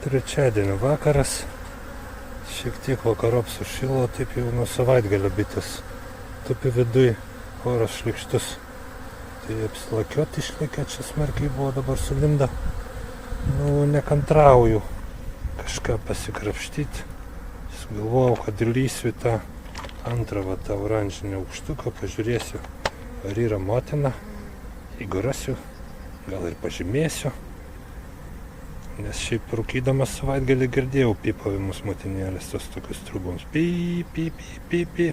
Trečiadienio vakaras, šiek tiek vakarop sušilo, taip jau nuo savaitgalio bitės. Tupi viduj, oras šlykštus. Tai apsilakiot išlėkė, čia smarkiai buvo, dabar sulinda. Nekantrauju kažką pasikrapštyti. Galvojau, kad įlysiu į tą antrą tą oranžinį aukštuką, pažiūrėsiu, ar yra motina. Jeigu rasiu, gal ir pažymėsiu. Nes šiaip rūkydamas savaitgalį girdėjau pypavimus motinėlės, tos tokius trūboms. Py, py, py, py, py.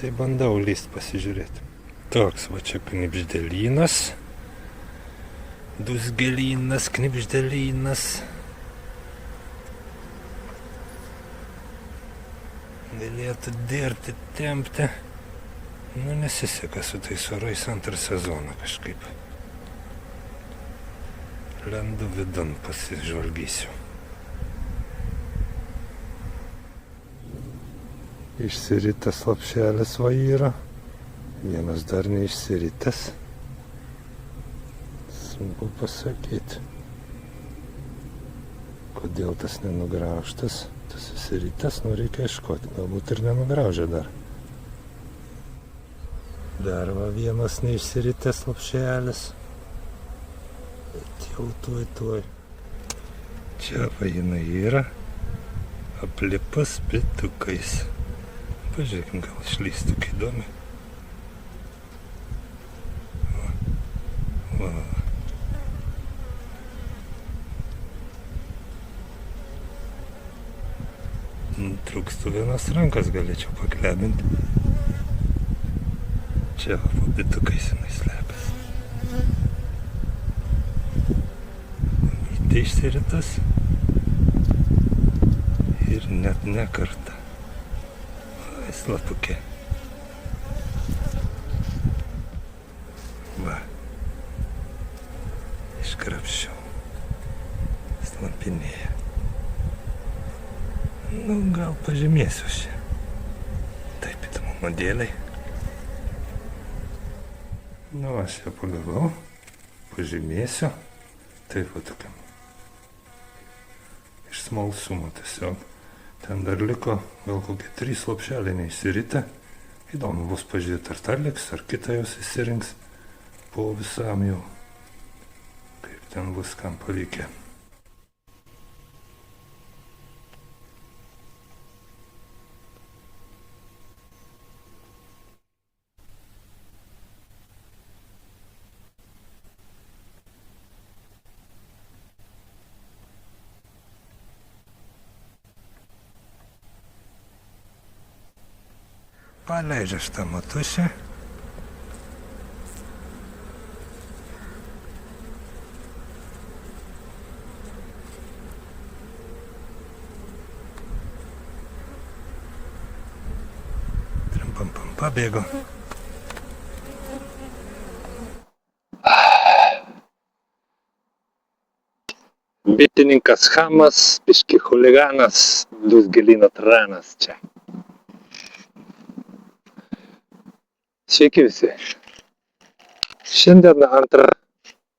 Tai bandau lyst pasižiūrėti. Toks va čia knibždelynas. Dusgelynas, knibždelynas. Galėtų dirti, tempti. Nesiseka su tais orais antrą sezoną kažkaip. Lendu vidun pasižvalgysiu. Išsiritęs lapšelis va yra. Vienas dar neišsiritęs. Sunku pasakyti. Kodėl tas nenugraužtas? Tas išsiritęs, reikia ieškoti. Galbūt ir nenugraužė dar. Dar va vienas neišsiritęs lapšelis. Bet jau tuoj. Čia va jinai yra. Aplipus bitukais. Pažiūrėkim, gal išlystų įdomi. Va. Trūkstų vienas rankas, galėčiau paklebinti. Čia va, po bitukais jinai slepiasi. Tai išsiritas ir net ne kartą. Slapukė. Va. Iškrapščiau. Slampinėja. Gal pažymėsiu šią. Taip įdomumo dėlei. Aš ją pagavau. Pažymėsiu. Taip va tokiam. Iš smalsumo tiesiog. Ten dar liko gal kokie 3 lapšeliai neišsiritę. Įdomu bus pažiūrėti, ar ta liks, ar kita jos įsirinks po visam jau. Kaip ten bus kam pavykę. Paleidžia šitą matušę. Trumpam pabėgo. Bitininkas chamas, biški chuliganas, dusgelyno tranas čia. Sveiki visi. Šiandien antrą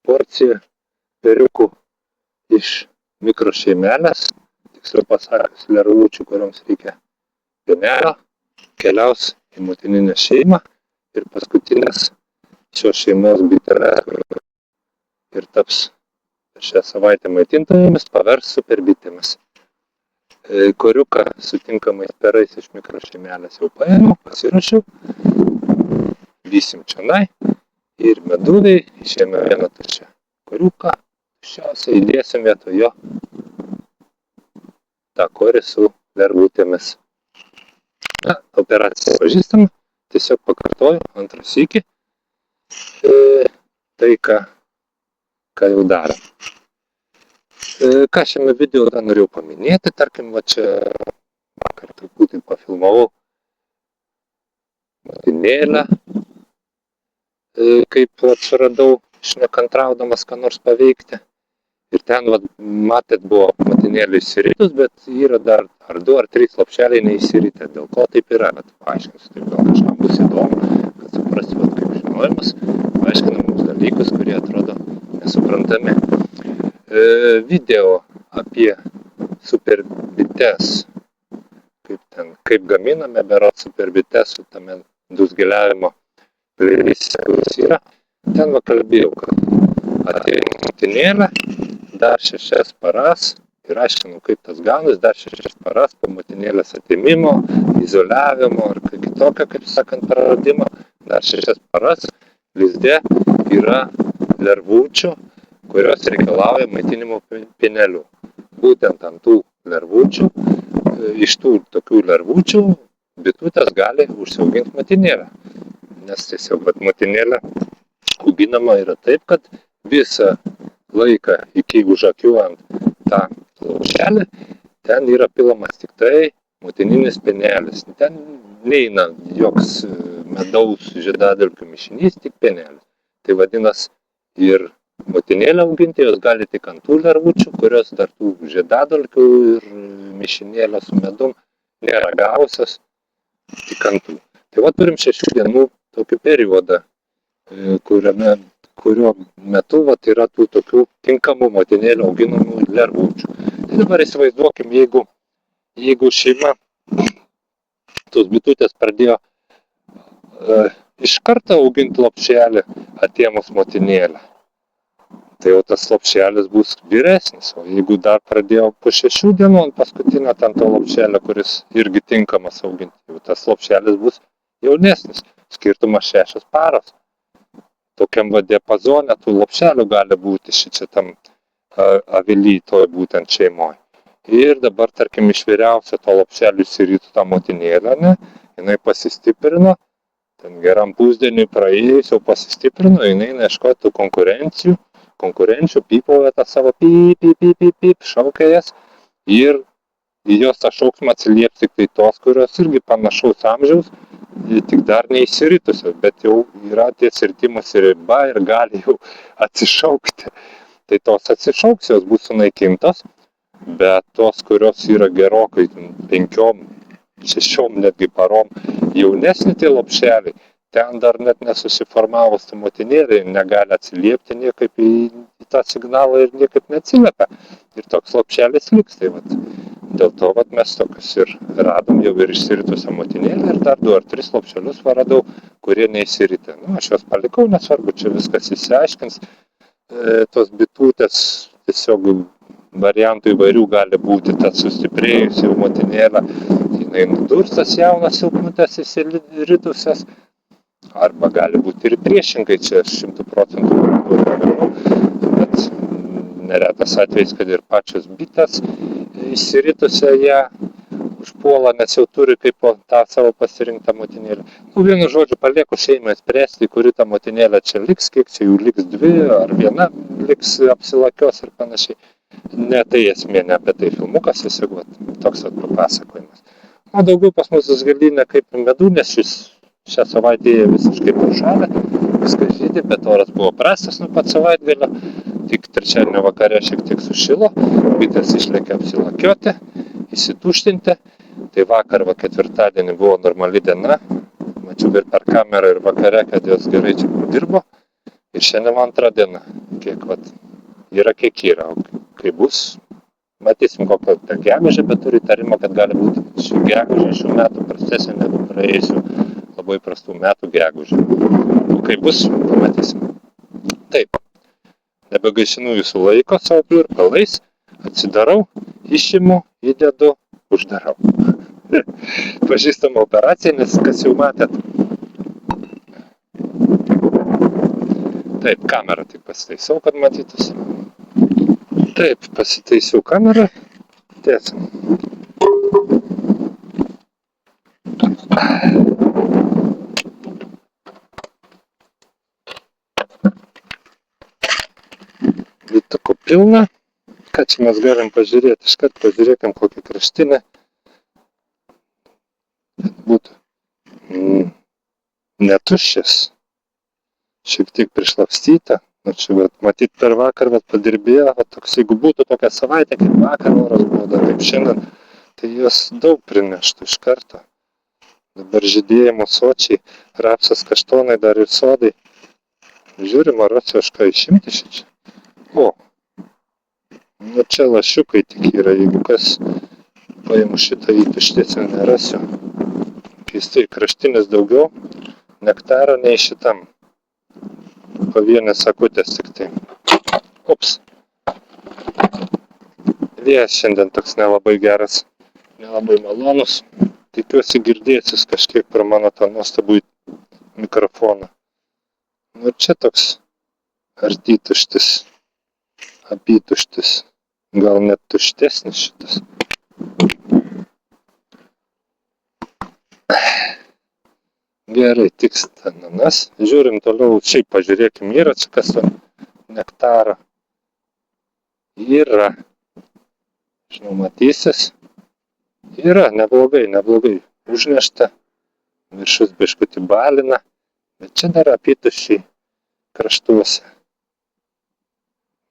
porciją periukų iš mikrošeimelės, tiksliau pasakius lervučių, kurioms reikia pienelio, keliaus į motininę šeimą ir paskutinės šios šeimos bitelės ir taps šią savaitę maitintojomis, pavers superbitėmis. Koriuką sutinkamais perais iš mikrošeimelės jau paėmiau, pasiruošiau. Vysim čionai ir meduviai išėmė vieną tuščią koriuką. Tuščiausiai įdėsim vietoj jo tą korį su lervutėmis. Operacija pažįstama, tiesiog pakartoju antrą sykį tai, ką jau darom. Ką šiame video dar norėjau paminėti, tarkim, va čia vakar truputį pafilmavau motinėlę, kaip suradau nekantraudamas ką nors paveikti. Ir ten, matėt, buvo motinėlė išsiritus, bet yra dar ar 2 ar 3 lapšeliai neįsiritę. Dėl ko taip yra? Paaiškinsiu, taip gal kažkam bus įdomu, kad suprasti, kaip žinojimas, paaiškina mums dalykus, kurie atrodo nesuprantami. Video apie super bites. Kaip gaminame berods super bites su tame dūzgeliavimo plyse, kuris yra. Ten kalbėjau, kad atėjo motinėlė, dar 6 paras ir aiškinu, kaip tas gaunas, dar 6 paras po motinėlės atėmimo, izoliavimo ar kitokio, kaip sakant, praradimo, dar 6 paras lizde yra lervučių, kurios reikalauja maitinimo pienelių. Būtent ant tų lervučių, iš tų tokių lervučių bitutės gali užsiauginti motinėlę. Nes tiesiog motinėlė auginama yra taip, kad visą laiką iki užakiuojant tą laušelį, ten yra pilamas tik tai motininis pienelis. Ten neina joks medaus žiedadulkių mišinys, tik pienelis. Tai vadinasi, ir motinėlę auginti jos gali tik ant tų lervučių, kurios dar tų žiedadulkių ir mišinėlio su medum nėra gavusios, tik ant tų. Tai turim 6 dienų tokį periodą, kurio metu yra tų tokių tinkamų motinėlių auginamų lervučių. Tai dabar įsivaizduokim, jeigu šeima tos bitutės pradėjo iš karto auginti lopšelį atėmus motinėlę, tai jau tas lopšelis bus vyresnis. O jeigu dar pradėjo po 6 dienų ant paskutinio ten to lopšelio, kuris irgi tinkamas auginti, jau tas lopšelis bus jaunesnis. Skirtumas 6 paros. Tokiam diapazone tų lopšelių gali būti šičia tam avily, toj būtent šeimoje. Ir dabar, tarkim, iš vyriausio to lopšelių išsirito tą motinėlę, ne? Jinai pasistiprino, ten geram pusdieniui praėjus jau pasistiprino, jinai ieškojo tų konkurenčių, pypauja tą savo pip, šaukia jas ir į jos tą šauksmą atsilieps tik tai tos, kurios irgi panašaus amžiaus, tik dar neįsiritusios, bet jau yra ties irtimas riba ir gali jau atsišaukti. Tai tos atsišauks, jos bus sunaikintos, bet tos, kurios yra gerokai 5-6 netgi parom jaunesni tie lopšeliai, ten dar net nesusiformavus ta motinėlė, negali atsiliepti niekaip į tą signalą ir niekaip neatsiliepia. Ir toks lopšelis liks. Tai dėl to mes tokius ir radom jau ir išsiritusią motinėlę ir dar 2 ar 3 lopšelius radau, kurie neįsiritė. Aš juos palikau, nesvarbu, čia viskas įsiaiškins. Tos bitutės tiesiog variantų įvairių gali būti, tad sustiprėjusi jau motinėlė, jinai nudurstas jaunas silpnutės įsiritusias, arba gali būti ir priešingai, čia 100% bet neretas atvejs, kad ir pačios bitės įsiritusią ją užpuola, nes jau turi kaip tą savo pasirinktą motinėlę. Vienu žodžiu, palieku šeimai spręsti, kuri ta motinėlė čia liks, kiek čia jų liks 2, ar 1 liks apsilakios ir panašiai. Ne tai esmė, ne apie tai filmukas, tiesiog toks papasakojimas. O daugiau pas mus dūzgelyne kaip medų, nes šią savaitę jie visiškai pašalė, viskas žydė, bet oras buvo prastas nuo pat savaitgalio, tik trečiadienio vakare šiek tiek sušilo, bitės išlėkė apsilakioti, įsituštinti, tai vakar ketvirtadienį buvo normali diena, mačiau ir per kamerą ir vakare, kad jos gerai čia dirbo, ir šiandien 2 diena, kiek yra, kiek yra, kai bus, matysim kokią gegužę, bet turiu įtarimą, kad gali būti ši gegužė šių metų prastesnė negu praėjusių labai prastų metų gegužė. O kai bus, pamatysim. Taip, nebegaišinu jūsų laiko savo pliurpalais, atsidarau, išimu, įdedu, uždarau. Pažįstama operacija, nes kas jau matėt. Taip, kamerą tik pasitaisiau, kad matytųsi. Taip, pasitaisiau kamerą, tęsim. Bitako pilna. Ką čia mes galim pažiūrėti? Iškart pažiūrėkim kokį kraštinę. Būtų netuščias. Šiek tiek prišlapstyta. Čia matyt per vakar padirbėjo. Toks, jeigu būtų tokia savaitė, kaip vakar oras buvo, kaip šiandien, tai jos daug prineštų iš karto. Dabar žydėjimo sočiai, rapsas, kaštonai, dar ir sodai. Žiūrim, ar rasiu kažką išimti šičia. O, Nu čia lašiukai tik yra, jeigu kas paimu šitą įtuštės jau nerasiu. Keistai, kraštinis daugiau nektaro nei šitam. Pavienės akutės tik tai. Ups. Vėjas šiandien toks nelabai geras, nelabai malonus. Tikiuosi girdėsis kažkiek pro mano tą nuostabų mikrofoną. Nu čia toks artytuštis, apytuštis, gal net tuštesnis šitas. Gerai, tiks ananas. Žiūrim toliau, šiaip pažiūrėkim, yra čia kas nektaro. Yra. Žinau, matysis. Yra, neblogai. Užnešta. Viršus biškutį balina. Bet čia dar apytuščiai kraštuose.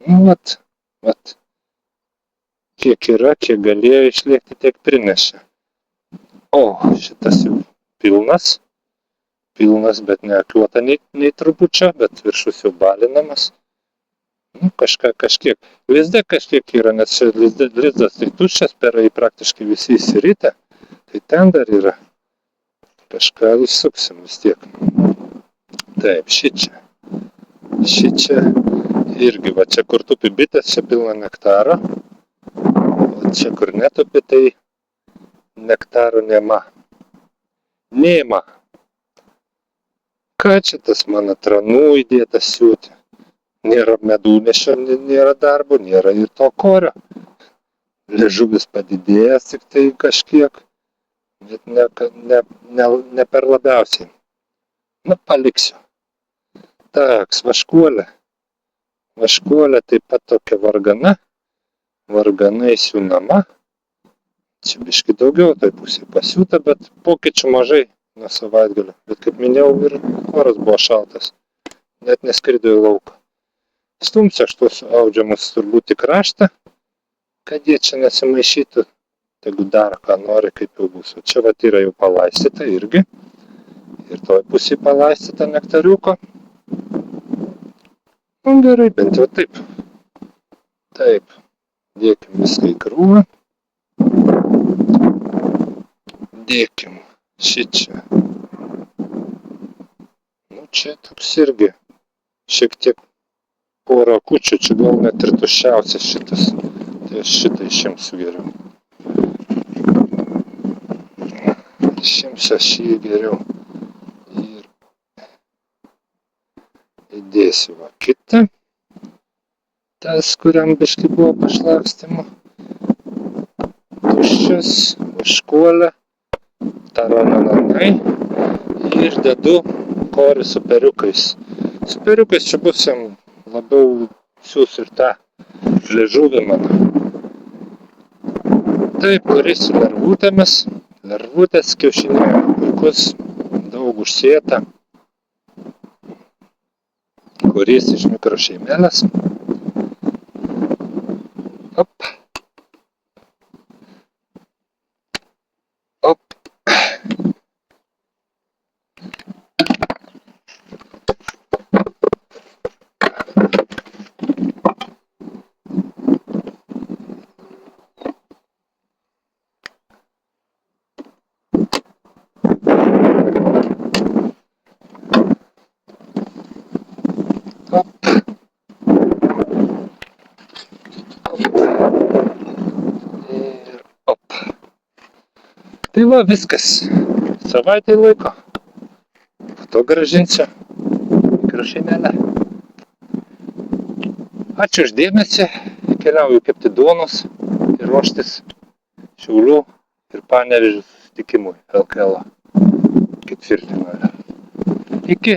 Nu, vat. Kiek yra, kiek galėjo išlėkti, tiek prinešė. O, šitas jau pilnas, bet neakliuota nei trupučio, bet viršus jau balinamas. Nu, kažkiek. Lizde kažkiek yra, nes čia lizdas tai tuščias, perai praktiškai visi įsiritę. Tai ten dar yra. Kažką įsuksim vis tiek. Taip, šičia irgi, va čia kur tupi bitės, čia pilna nektaro. O čia kur netupi, tai nektaro nema. Ką čia tas mano tranų įdėtas siūti? Nėra medūnešio, nėra darbo, nėra ir to korio. Liežuvis padidėjęs tik tai kažkiek, bet ne per labiausiai. Nu, paliksiu. Taks, vaškuolė. Vaškuolė taip pat tokia vargana. Varganai siūnama. Čia biški daugiau toj pusėje pasiūta, bet pokyčių mažai nuo savaitgalio. Bet kaip minėjau, ir oras buvo šaltas. Net neskrido į lauką. Stumsiu aš tuos audžiamus turbūt į kraštą, kad jie čia nesimaišytų. Tegu daro, ką nori, kaip jau bus. O čia vat yra jau palaistyta irgi. Ir toj pusėje palaistyta nektariuko. Nu, gerai, bent jau taip. Taip. Dėkim viską į krūvą. Dėkim šičia. Nu, čia toks irgi šiek tiek porą akučių, čia gal net ir tuščiausias šitas. Tai aš šitą išimsiu geriau. Išimsiu aš jį geriau. Ir įdėsiu va kitą. Tas, kuriam biškai buvo pašlakstymo. Tuščias, vaškuolė, taranananai. Ir dedu korį su periukais. Su periukais čia bus jam labiau siūs ir tą liežuvį mano. Taip, korį su lervutėmis. Lervutės kiaušinėjo puikus, daug užsėta. Korys iš mikrošeimelės. Op. Tai va, viskas. Savaitė laiko. Po to grąžinsiu mikrošeinelę. Ačiū už dėmesį. Keliauju kepti duonos ir ruoštis Šiaulių ir Panevėžio susitikimui LKL ketvirtfinalio. Iki.